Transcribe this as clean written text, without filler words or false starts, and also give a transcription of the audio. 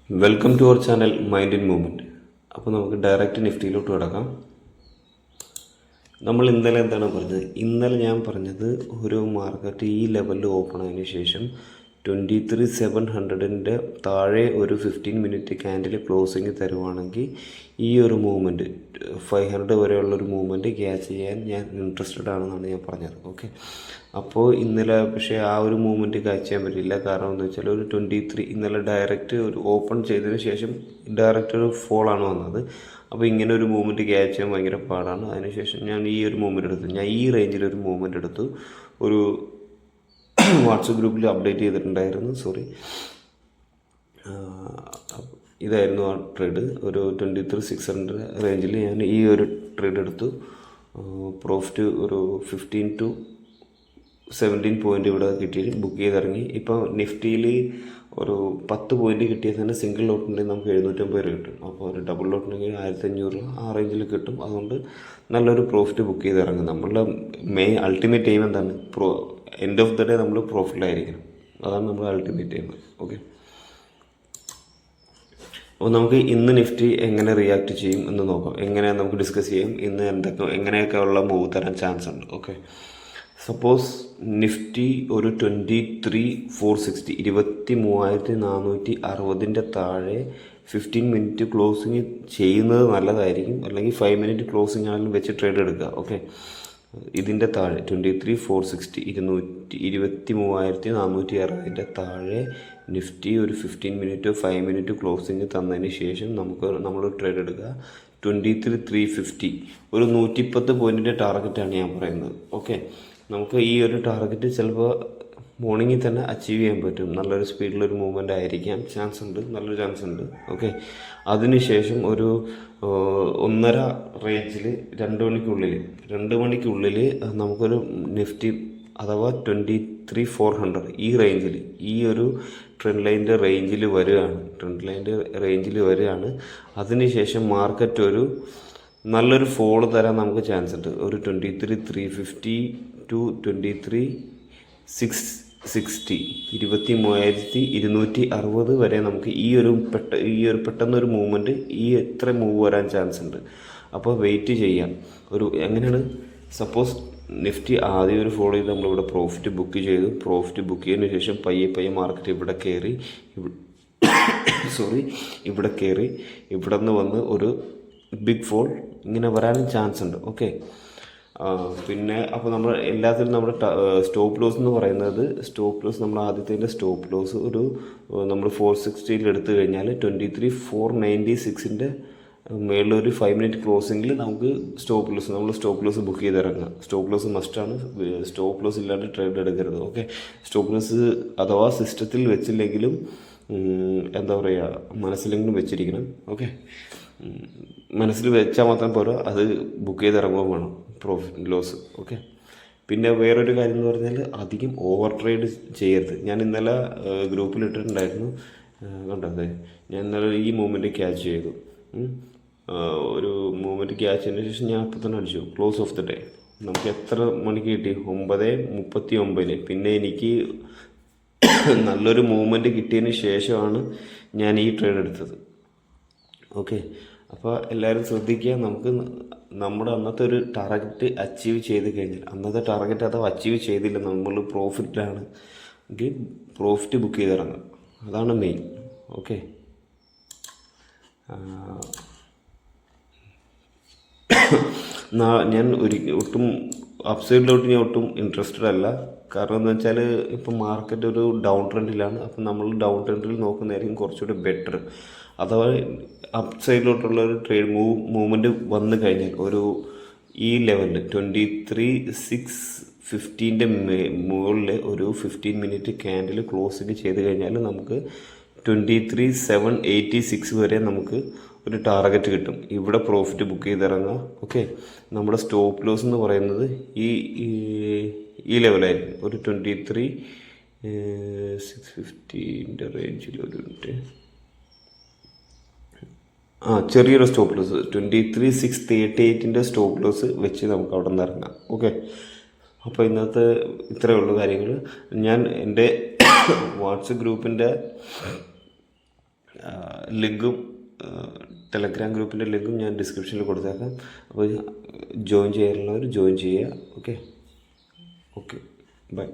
Welcome to our channel mind in movement. അപ്പോൾ നമുക്ക് direct നിഫ്റ്റിയിലോട്ട് കിടക്കാം. നമ്മൾ ഇന്നലെ എന്താണ് പറഞ്ഞത്? ഇന്നലെ ഞാൻ പറഞ്ഞത് ഒരു മാർക്കറ്റ് ഈ ലെവലിൽ ഓപ്പൺ ആയതിനു ശേഷം 23,700 താഴെ ഒരു 15 മിനിറ്റ് ക്യാൻഡിൽ ക്ലോസിങ് തരുവാണെങ്കിൽ ഈ ഒരു മൂവ്മെൻറ്റ് 500 വരെയുള്ളൊരു മൂവ്മെൻറ്റ് ക്യാച്ച് ചെയ്യാൻ ഞാൻ ഇൻട്രസ്റ്റഡ് ആണെന്നാണ് ഞാൻ പറഞ്ഞത്. ഓക്കെ, അപ്പോൾ ഇന്നലെ പക്ഷേ ആ ഒരു മൂവ്മെൻറ്റ് ക്യാച്ച് ചെയ്യാൻ പറ്റില്ല. കാരണം എന്താ വെച്ചാൽ ഒരു 23 ഇന്നലെ ഡയറക്റ്റ് ഒരു ഓപ്പൺ ചെയ്തതിന് ശേഷം ഡയറക്റ്റ് ഒരു ഫോളാണ് വന്നത്. അപ്പോൾ ഇങ്ങനെ ഒരു മൂവ്മെൻറ്റ് ക്യാച്ച് ചെയ്യാൻ ഭയങ്കര പാടാണ്. അതിനുശേഷം ഞാൻ ഈ ഒരു മൂവ്മെൻറ്റ് എടുത്തു. ഞാൻ ഈ റേഞ്ചിലൊരു മൂവ്മെൻറ്റ് എടുത്തു. ഒരു വാട്സപ്പ് ഗ്രൂപ്പിൽ അപ്ഡേറ്റ് ചെയ്തിട്ടുണ്ടായിരുന്നു. ഇതായിരുന്നു ആ ട്രേഡ്. ഒരു 23,600 റേഞ്ചിൽ ഞാൻ ഈ ഒരു ട്രേഡ് എടുത്തു. പ്രോഫിറ്റ് ഒരു 15 to 17 പോയിൻ്റ് ഇവിടെ കിട്ടി, ബുക്ക് ചെയ്തിറങ്ങി. ഇപ്പോൾ നിഫ്റ്റിയിൽ ഒരു 10 പോയിൻ്റ് കിട്ടിയാൽ തന്നെ സിംഗിൾ ലോട്ടുണ്ടെങ്കിൽ നമുക്ക് 750 രൂപ കിട്ടും. അപ്പോൾ ഒരു ഡബിൾ ലോട്ടുണ്ടെങ്കിൽ 1,500 രൂപ ആ റേഞ്ചിൽ കിട്ടും. അതുകൊണ്ട് നല്ലൊരു പ്രോഫിറ്റ് ബുക്ക് ചെയ്തിറങ്ങും. നമ്മളുടെ അൾട്ടിമേറ്റ് എയിം എന്താണ്? എൻഡ് ഓഫ് ദ ഡേ നമ്മൾ പ്രോഫിറ്റിലായിരിക്കണം. അതാണ് നമ്മുടെ അൾട്ടിമേറ്റ് എയിം. ഓക്കെ, അപ്പോൾ നമുക്ക് ഇന്ന് നിഫ്റ്റി എങ്ങനെ റിയാക്ട് ചെയ്യും എന്ന് നോക്കാം. എങ്ങനെ നമുക്ക് ഡിസ്കസ് ചെയ്യും ഇന്ന് എങ്ങനെയൊക്കെ ഉള്ള മൂവ് തരാൻ ചാൻസ് ഉണ്ട്. ഓക്കെ, സപ്പോസ് നിഫ്റ്റി ഒരു 23,460 23,460 താഴെ 15 മിനിറ്റ് ക്ലോസിങ് ചെയ്യുന്നത് നല്ലതായിരിക്കും. അല്ലെങ്കിൽ 5 മിനിറ്റ് ക്ലോസിങ് ആണെങ്കിലും വെച്ച് ട്രേഡ് എടുക്കുക. ഓക്കെ, ഇതിൻ്റെ താഴെ 23,460 23,460 താഴെ നിഫ്റ്റി ഒരു 15 മിനിറ്റ് 5 മിനിറ്റ് ക്ലോസിങ് തന്നതിന് ശേഷം നമ്മൾ ട്രേഡ് എടുക്കുക. 23,350 ഒരു 110 പോയിൻറ്റിൻ്റെ ടാർഗറ്റാണ് ഞാൻ പറയുന്നത്. ഓക്കെ, നമുക്ക് ഈ ഒരു ടാർഗറ്റ് ചിലപ്പോൾ മോർണിംഗിൽ തന്നെ അച്ചീവ് ചെയ്യാൻ പറ്റും. നല്ലൊരു സ്പീഡിലൊരു മൂവ്മെൻ്റ് ആയിരിക്കാം, ചാൻസ് ഉണ്ട്, നല്ലൊരു ചാൻസ് ഉണ്ട്. ഓക്കെ, അതിനുശേഷം ഒരു 1:30 റേഞ്ചിൽ 2 മണിക്കുള്ളിൽ നമുക്കൊരു നിഫ്റ്റി അഥവാ 23,400 ഈ റേഞ്ചിൽ ഈ ഒരു ട്രെൻഡ് ലൈൻ്റെ റേഞ്ചിൽ വരികയാണ്. അതിനുശേഷം മാർക്കറ്റ് ഒരു നല്ലൊരു ഫോൾ തരാൻ നമുക്ക് ചാൻസ് ഉണ്ട്. ഒരു 23,350 to 23,660 23,260 വരെ നമുക്ക് ഈ ഒരു പെട്ടെന്നൊരു മൂവ്മെൻറ്റ് എത്ര മൂവ് വരാൻ ചാൻസ് ഉണ്ട്. അപ്പോൾ വെയിറ്റ് ചെയ്യാം. എങ്ങനെയാണ്? സപ്പോസ് നിഫ്റ്റി ആദ്യം ഒരു ഫോളോ ചെയ്ത് നമ്മളിവിടെ പ്രോഫിറ്റ് ബുക്ക് ചെയ്തു. പ്രോഫിറ്റ് ബുക്ക് ചെയ്തതിന് ശേഷം പയ്യെ മാർക്കറ്റ് ഇവിടെ കയറി ഇവിടെ നിന്ന് വന്ന് ഒരു ബിഗ് ഫോൾ ഇങ്ങനെ വരാനും ചാൻസ് ഉണ്ട്. ഓക്കെ, പിന്നെ അപ്പോൾ നമ്മൾ എല്ലാത്തിലും നമ്മുടെ സ്റ്റോപ്പ് ലോസ് എന്ന് പറയുന്നത് നമ്മൾ ആദ്യത്തെ സ്റ്റോപ്പ് ലോസ് നമ്മൾ 460 എടുത്തു കഴിഞ്ഞാൽ 23,496 മേളിലൊരു 5 മിനിറ്റ് ക്ലോസിങ്ങിൽ നമുക്ക് നമ്മൾ സ്റ്റോപ്പ് ലോസ് ബുക്ക് ചെയ്തിറങ്ങുക. സ്റ്റോപ്പ് ലോസ് മസ്റ്റാണ്. സ്റ്റോപ്പ് ലോസ് ഇല്ലാണ്ട് ട്രേഡ് എടുക്കരുത്. ഓക്കെ, സ്റ്റോപ്പ് ലോസ് അഥവാ സിസ്റ്റത്തിൽ വെച്ചില്ലെങ്കിലും എന്താ പറയുക, മനസ്സിലെങ്കിലും വെച്ചിരിക്കണം. ഓക്കെ, മനസ്സിൽ വെച്ചാൽ മാത്രം പോരാ, അത് ബുക്ക് ചെയ്തിറങ്ങുകയും വേണം പ്രോഫിറ്റ് ലോസ്. ഓക്കെ, പിന്നെ വേറൊരു കാര്യം എന്ന് പറഞ്ഞാൽ അധികം ഓവർ ട്രേഡ് ചെയ്യരുത്. ഞാൻ ഇന്നലെ ഗ്രൂപ്പിലിട്ടിട്ടുണ്ടായിരുന്നു, കണ്ടത്. ഞാൻ ഇന്നലെ ഈ മൂവ്മെൻറ്റ് ക്യാച്ച് ചെയ്തു. ഒരു മൂവ്മെൻറ്റ് ക്യാച്ച് ചെയ്തതിന് ശേഷം ഞാൻ അപ്പോൾ തന്നെ അടിച്ചു ക്ലോസ് ഓഫ് ദ ഡേ. നമുക്ക് എത്ര മണിക്ക് കിട്ടി? 9:39. പിന്നെ എനിക്ക് നല്ലൊരു മൂവ്മെൻറ്റ് കിട്ടിയതിന് ശേഷമാണ് ഞാൻ ഈ ട്രേഡ് എടുത്തത്. ഓക്കെ, അപ്പോൾ എല്ലാവരും ശ്രദ്ധിക്കുക. നമുക്ക് നമ്മുടെ അന്നത്തെ ഒരു ടാർഗറ്റ് അച്ചീവ് ചെയ്ത് കഴിഞ്ഞാൽ, അന്നത്തെ ടാർഗറ്റ് അഥവാ അച്ചീവ് ചെയ്തില്ല, നമ്മൾ പ്രോഫിറ്റിലാണ് എങ്കിൽ പ്രോഫിറ്റ് ബുക്ക് ചെയ്തിറങ്ങുക. അതാണ് മെയിൻ. ഓക്കെ, ഞാൻ ഒട്ടും അപ്സൈഡിലോട്ട് ഞാൻ ഒട്ടും ഇൻട്രസ്റ്റഡ് അല്ല. കാരണം എന്താ വെച്ചാൽ ഇപ്പം മാർക്കറ്റ് ഒരു ഡൗൺ ട്രെൻഡിലാണ്. അപ്പം നമ്മൾ ഡൗൺ ട്രെൻഡിൽ നോക്കുന്നതായിരിക്കും കുറച്ചുകൂടി ബെറ്റർ. അഥവാ അപ്പ് സൈഡിലോട്ടുള്ള ഒരു ട്രേഡ് മൂവ്മെൻറ്റ് വന്നു കഴിഞ്ഞാൽ ഈ ലെവലിൽ 23,650 മുകളിൽ ഒരു 15 മിനിറ്റ് ക്യാൻഡിൽ ക്ലോസിങ് ചെയ്ത് കഴിഞ്ഞാൽ നമുക്ക് 23,786 വരെ നമുക്ക് ഒരു ടാർഗറ്റ് കിട്ടും. ഇവിടെ പ്രോഫിറ്റ് ബുക്ക് ചെയ്തിറങ്ങുക. ഓക്കെ, നമ്മുടെ സ്റ്റോപ്പ് ലോസ് എന്ന് പറയുന്നത് ഈ ലെവലായിരിക്കും. ഒരു 23,650 റേഞ്ചിൽ ഒരു മിനിറ്റ് ചെറിയൊരു സ്റ്റോപ്പ് ലോസ് 23,638 സ്റ്റോപ്പ് ലോസ് വെച്ച് നമുക്ക് അവിടെ നിന്ന് ഇറങ്ങാം. ഓക്കെ, അപ്പോൾ ഇന്നത്തെ ഇത്രയേ ഉള്ളൂ കാര്യങ്ങൾ. ഞാൻ എൻ്റെ വാട്സപ്പ് ഗ്രൂപ്പിൻ്റെ ലിങ്കും ടെലഗ്രാം ഗ്രൂപ്പിൻ്റെ ലിങ്കും ഞാൻ ഡിസ്ക്രിപ്ഷനിൽ കൊടുത്തേക്കാം. അപ്പോൾ ജോയിൻ ചെയ്യാറുള്ളവർ ജോയിൻ ചെയ്യുക. Okay, by.